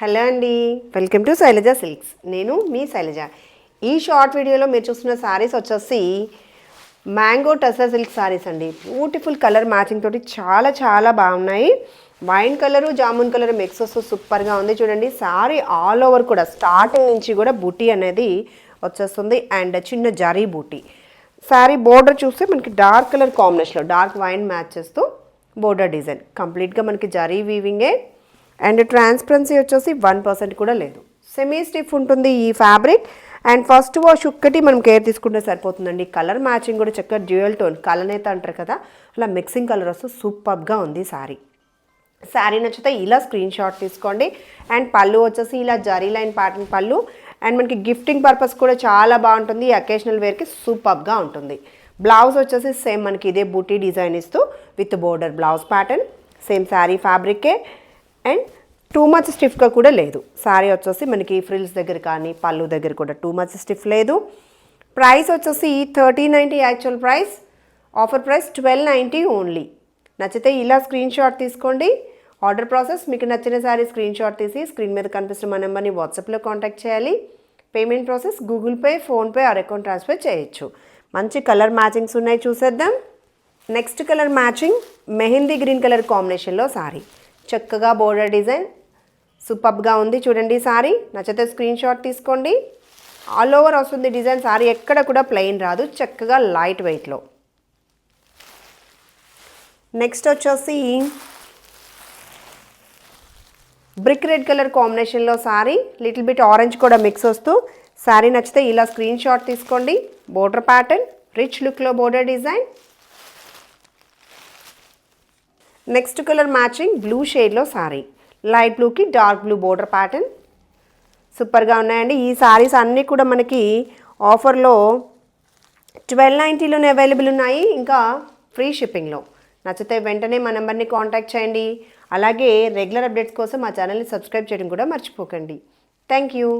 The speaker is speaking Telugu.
హలో అండి, వెల్కమ్ టు శైలజ సిల్క్స్. నేను మీ శైలజ. ఈ షార్ట్ వీడియోలో మీరు చూస్తున్న శారీస్ వచ్చేసి మ్యాంగో టసర్ సిల్క్ శారీస్ అండి. బ్యూటిఫుల్ కలర్ మ్యాచింగ్ తోటి చాలా బాగున్నాయి. Wine colour jamun colour mix వస్తూ సూపర్గా ఉంది. చూడండి, శారీ ఆల్ ఓవర్ కూడా స్టార్టింగ్ నుంచి కూడా బూటీ అనేది వచ్చేస్తుంది అండ్ చిన్న జరీ బూటీ. శారీ బోర్డర్ చూస్తే మనకి డార్క్ కలర్ కాంబినేషన్లో డార్క్ వైన్ మ్యాచ్ చేస్తూ బోర్డర్ డిజైన్ కంప్లీట్గా మనకి జరీ వీవింగే అండ్ ట్రాన్స్పరెన్సీ వచ్చేసి 1% కూడా లేదు. సెమీ స్టిఫ్ ఉంటుంది ఈ ఫ్యాబ్రిక్. అండ్ ఫస్ట్ వాష్ ఒక్కటి మనం కేర్ తీసుకుంటే సరిపోతుందండి. కలర్ మ్యాచింగ్ కూడా చక్కగా డ్యూయల్ టోన్ కలనేత అంటారు కదా, అలా మిక్సింగ్ కలర్ వస్తూ సూపర్గా ఉంది శారీ. శారీ నచ్చితే ఇలా స్క్రీన్ షాట్ తీసుకోండి. అండ్ పళ్ళు వచ్చేసి ఇలా జరీ లైన్ ప్యాటర్న్ పళ్ళు. అండ్ మనకి గిఫ్టింగ్ పర్పస్ కూడా చాలా బాగుంటుంది. అకేషనల్ వేర్కి సూపర్గా ఉంటుంది. బ్లౌజ్ వచ్చేసి సేమ్ మనకి ఇదే బూటీ డిజైన్ ఇస్తూ with border blouse pattern. Same sari ఫ్యాబ్రికే అండ్ టూ మచ్ స్టిఫ్గా కూడా లేదు. శారీ వచ్చేసి మనకి ఫ్రిల్స్ దగ్గర కానీ పళ్ళు దగ్గర కూడా టూ మచ్ స్టిఫ్ లేదు. ప్రైస్ వచ్చేసి 1390 actual price, offer price 1290 only. నచ్చితే ఇలా స్క్రీన్ షాట్ తీసుకోండి. ఆర్డర్ ప్రాసెస్ మీకు నచ్చిన శారీ స్క్రీన్ షాట్ తీసి స్క్రీన్ మీద కనిపిస్తున్న మా నెంబర్ని వాట్సాప్లో కాంటాక్ట్ చేయాలి. Payment process Google pay, PhonePe are account transfer చేయొచ్చు. మంచి కలర్ మ్యాచింగ్స్ ఉన్నాయి, చూసేద్దాం. Next colour matching mehndi green colour కాంబినేషన్లో శారీ. చక్కగా బోర్డర్ డిజైన్ సూపర్గా ఉంది. చూడండి, శారీ నచ్చితే స్క్రీన్ షాట్ తీసుకోండి. ఆల్ ఓవర్ వస్తుంది డిజైన్. శారీ ఎక్కడ కూడా ప్లెయిన్ రాదు, చక్కగా లైట్ వెయిట్లో. నెక్స్ట్ వచ్చేసి బ్రిక్ రెడ్ కలర్ కాంబినేషన్లో శారీ, లిటిల్ బిట్ ఆరెంజ్ కూడా మిక్స్ వస్తూ. శారీ నచ్చితే ఇలా స్క్రీన్ షాట్ తీసుకోండి. బోర్డర్ ప్యాటర్న్ రిచ్ లుక్లో border design. Next colour matching blue షేడ్లో శారీ, లైట్ బ్లూకి డార్క్ బ్లూ బోర్డర్ ప్యాటర్న్ సూపర్గా ఉన్నాయండి. ఈ శారీస్ అన్నీ కూడా మనకి ఆఫర్లో 1290లోనే అవైలబుల్ ఉన్నాయి, ఇంకా ఫ్రీ షిప్పింగ్లో. నచ్చితే వెంటనే మా నెంబర్ని కాంటాక్ట్ చేయండి. అలాగే రెగ్యులర్ అప్డేట్స్ కోసం మా ఛానల్ని సబ్స్క్రైబ్ చేయడం కూడా మర్చిపోకండి. Thank you.